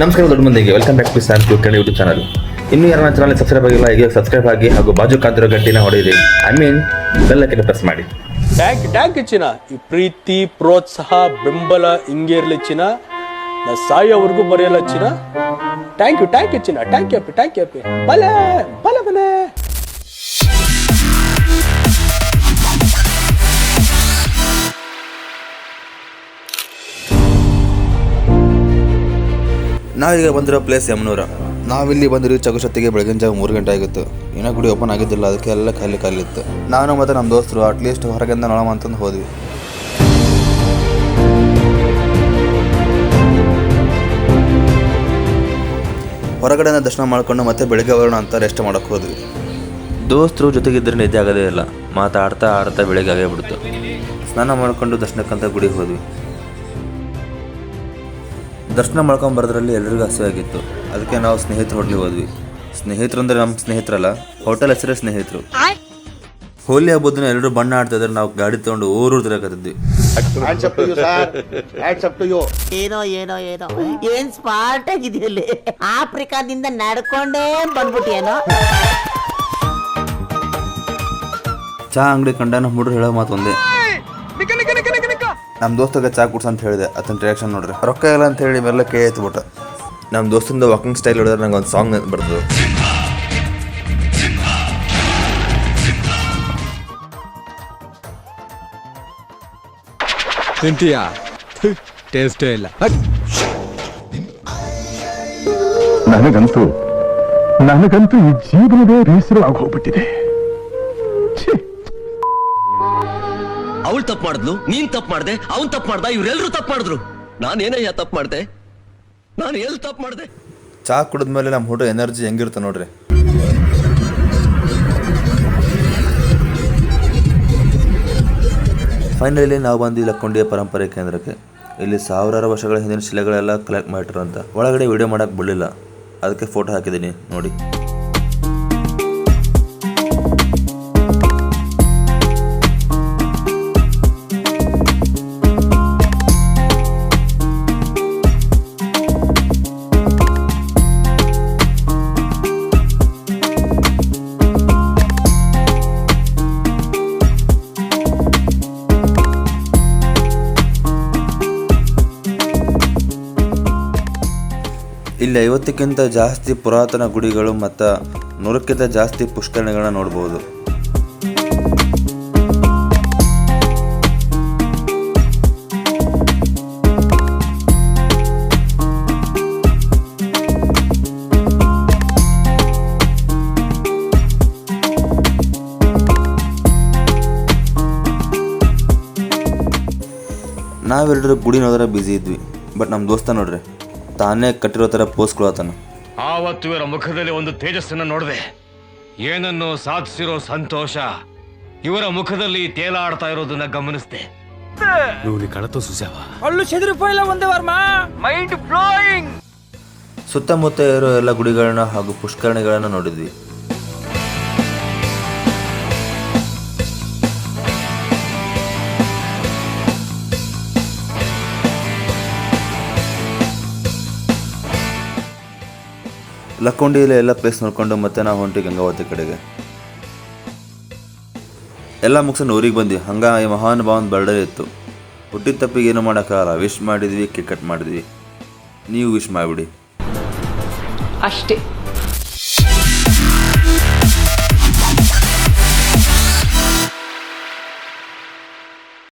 ನಮಸ್ಕಾರ ದೊಡ್ಡ ಮಂದಿಗೆ welcome back to Sam Cute YouTube channel. ಇನ್ನೂ ಯಾರನ್ನ ಚಾನಲ್ ಸಬ್ಸ್ಕ್ರೈಬ್ ಆಗಿಲ್ಲ, ಈಗ ಸಬ್ಸ್ಕ್ರೈಬ್ ಆಗಿ ಹಾಗೂ ಬಾಜು ಕಾದಿರೋ ಗಂಟಿನ ಹೊಡೆಯಿರಿ. ಬೆಲ್ ಐಕಾನ್ ಪ್ರೆಸ್ ಮಾಡಿ. ಟ್ಯಾಂಕ್ ಚಿನ್ನ, ಈ ಪ್ರೀತಿ ಪ್ರೋತ್ಸಾಹ ಬೆಂಬಲ ಹಿಂಗೆ ಇರ್ಲಿ ಚಿನ್ನ, ನಾ ಸಾಯೋವರೆಗೂ ಬರೆಯಲ್ಲ ಚಿನ್ನ. ಥ್ಯಾಂಕ್ ಯು ಚಿನ್ನ, ಥ್ಯಾಂಕ್ ಯು ಅಪ್ಪಿ. ಬಲೆ ನಾವೀಗ ಬಂದಿರೋ ಪ್ಲೇಸ್ ಯಮನೂರ. ನಾವಿಲ್ಲಿ ಬಂದಿರೋ ಚಗುಶೊತ್ತಿಗೆ ಬೆಳಗಿನ ಜಾವ 3 ಗಂಟೆ ಆಗಿತ್ತು. ಇನ್ನೂ ಗುಡಿ ಓಪನ್ ಆಗಿದ್ದಿಲ್ಲ, ಅದಕ್ಕೆ ಎಲ್ಲ ಖಾಲಿತ್ತು. ನಾನು ಮತ್ತು ನಮ್ಮ ದೋಸ್ತರು ಅಟ್ಲೀಸ್ಟ್ ಹೊರಗಿಂದ ನೋಡೋಣ ಅಂತಂದು ಹೋದ್ವಿ. ಹೊರಗಡೆಯಿಂದ ದರ್ಶನ ಮಾಡ್ಕೊಂಡು ಮತ್ತೆ ಬೆಳಗ್ಗೆ ಬರೋಣ ಅಂತ ರೆಸ್ಟ್ ಮಾಡೋಕ್ಕೆ ಹೋದ್ವಿ. ದೋಸ್ತರು ಜೊತೆಗಿದ್ದರೆ ನಿದ್ದೆ ಆಗೋದೇ ಇಲ್ಲ. ಮಾತಾಡ್ತಾ ಬೆಳಗ್ಗೆ ಆಗೇ ಬಿಡ್ತು. ಸ್ನಾನ ಮಾಡ್ಕೊಂಡು ದರ್ಶನಕ್ಕಂತ ಗುಡಿಗೆ ಹೋದ್ವಿ. ದರ್ಶನ ಮಾಡ್ಕೊಂಡು ಬರೋದ್ರಲ್ಲಿ ಎಲ್ಲರಿಗೂ ಹಸಿವಾಗಿತ್ತು. ಅದಕ್ಕೆ ನಾವು ಸ್ನೇಹಿತರು ಹೋಟ್ಲಿಗೆ ಹೋದ್ವಿ. ಸ್ನೇಹಿತರು ಅಂದರೆ ನಮ್ಮ ಸ್ನೇಹಿತರಲ್ಲ, ಹೋಟೆಲ್ ಹೆಸರೇ ಸ್ನೇಹಿತರು. ಹೋಲಿ ಹಬ್ಬದ ಎಲ್ಲರೂ ಬಣ್ಣ ಆಡ್ತಿದ್ರೆ ನಾವು ಗಾಡಿ ತಗೊಂಡು ಊರು ತಿರಕತ್ತಿದ್ವಿ. ಏನೋ ಏನ್ ಸ್ಮಾರ್ಟ್ ಆಗಿದೆಯಲ್ಲಿ, ಆಫ್ರಿಕಾದಿಂದ ನಡ್ಕೊಂಡೇ ಬಂದ್ಬಿಟ್ಟಿಯೇನೋ. ಚಹಾ ಅಂಗಡಿ ಕಂಡ ನಮ್ಮ ಹುಡುಗರು ಹೇಳೋ ಮಾತು ಒಂದೇ, ನಮ್ಮ ದೋಸ್ತಗೆ ಚಹಾ ಕುಡ್ಸ ಅಂತ ಹೇಳಿದೆ. ಅದನ್ನ ರಿಯಾಕ್ಷನ್ ನೋಡ್ರಿ, ರೊಕ್ಕ ಇಲ್ಲ ಅಂತ ಹೇಳಿ ಮೇಲೆ ಕೈ ಎತ್ಬಿಟ್ಟ. ನಮ್ಮ ದೋಸ್ತಿಂದ ವಾಕಿಂಗ್ ಸ್ಟೈಲ್ ಹೊಡೆದ್ರೆ ನಂಗೆ ಒಂದು ಸಾಂಗ್ ಬರ್ತದೆ. ತಿಂತೀಯಾ? ಟೇಸ್ಟೇ ಇಲ್ಲ. ನನಗಂತೂ ಈ ಜೀವನವೇ ಬೇಸರವಾಗಿ ಹೋಗ್ಬಿಟ್ಟಿದೆ. ಅವಳು ತಪ್ಪು ಮಾಡಿದ್ಲು, ನೀನ್ ತಪ್ಪು ಮಾಡ್ದೆ, ಅವನ್ ತಪ್ಪು ಮಾಡ್ದ, ಇವ್ರೆಲ್ರು ತಪ್ಪು ಮಾಡಿದ್ರು. ನಾನೇನಯ್ಯ ತಪ್ಪು ಮಾಡ್ದೆ? ನಾನು ಎಲ್ಲಿ ತಪ್ಪು ಮಾಡ್ದೆ? ಚಹಾ ಕುಡಿದ್ಮೇಲೆ ನಮ್ಮ ಹುಡುಗ ಎನರ್ಜಿ ಹೆಂಗಿರುತ್ತೆ ನೋಡ್ರಿ. ಫೈನಲಿ ನಾವು ಬಂದು ಲಕ್ಕೊಂಡಿಯ ಪರಂಪರೆ ಕೇಂದ್ರಕ್ಕೆ. ಇಲ್ಲಿ ಸಾವಿರಾರು ವರ್ಷಗಳ ಹಿಂದಿನ ಶಿಲೆಗಳೆಲ್ಲ ಕಲೆಕ್ಟ್ ಮಾಡಿಟ್ರು ಅಂತ. ಒಳಗಡೆ ವಿಡಿಯೋ ಮಾಡೋಕ್ಕೆ ಬಿಡಲಿಲ್ಲ, ಅದಕ್ಕೆ ಫೋಟೋ ಹಾಕಿದ್ದೀನಿ ನೋಡಿ. ಇಲ್ಲಿ 50ಕ್ಕಿಂತ ಜಾಸ್ತಿ ಪುರಾತನ ಗುಡಿಗಳು ಮತ್ತು 100ಕ್ಕಿಂತ ಜಾಸ್ತಿ ಪುಷ್ಕರಣಿಗಳನ್ನ ನೋಡ್ಬೋದು. ನಾವೆಲ್ಲರೂ ಗುಡಿ ನೋಡಿದ್ರೆ ಬ್ಯುಸಿ ಇದ್ವಿ. ಬಟ್ ನಮ್ಮ ದೋಸ್ತ ನೋಡ್ರಿ, ತಾನೇ ಕಟ್ಟಿರೋ ಥರ ಪೋಸ್ಕೊಳತಾನ. ಆವತ್ತು ಇವರ ಮುಖದಲ್ಲಿ ಒಂದು ತೇಜಸ್ಸನ್ನು ನೋಡಿದೆ. ಏನನ್ನು ಸಾಧಿಸಿರೋ ಸಂತೋಷ ಇವರ ಮುಖದಲ್ಲಿ ತೇಲಾಡ್ತಾ ಇರೋದನ್ನ ಗಮನಿಸಿದೆ. ಸುತ್ತಮುತ್ತ ಇರೋ ಎಲ್ಲ ಗುಡಿಗಳನ್ನ ಹಾಗೂ ಪುಷ್ಕರಣಿಗಳನ್ನ ನೋಡಿದ್ವಿ. ಲಕ್ಕೊಂಡಿಯಲ್ಲಿ ಎಲ್ಲ ಪ್ಲೇಸ್ ನೋಡ್ಕೊಂಡು ಮತ್ತೆ ನಾವು ಹೊಂಟಿ ಗಂಗಾವತಿ ಕಡೆಗೆ. ಎಲ್ಲ ಮುಗಿಸ್ಕೊಂಡು ಊರಿಗೆ ಬಂದ್ವಿ. ಹಂಗೆ ಈ ಮಹಾನ್ ಭಾವನ ಬರ್ಡೇ ಇತ್ತು. ಹುಟ್ಟಿದ ತಪ್ಪಿಗೆ ಏನು ಮಾಡೋಕ್ಕಾಗಲ್ಲ. ವಿಶ್ ಮಾಡಿದ್ವಿ, ಕೇಕ್ ಕಟ್ ಮಾಡಿದ್ವಿ. ನೀವು ವಿಶ್ ಮಾಡಿಬಿಡಿ ಅಷ್ಟೇ.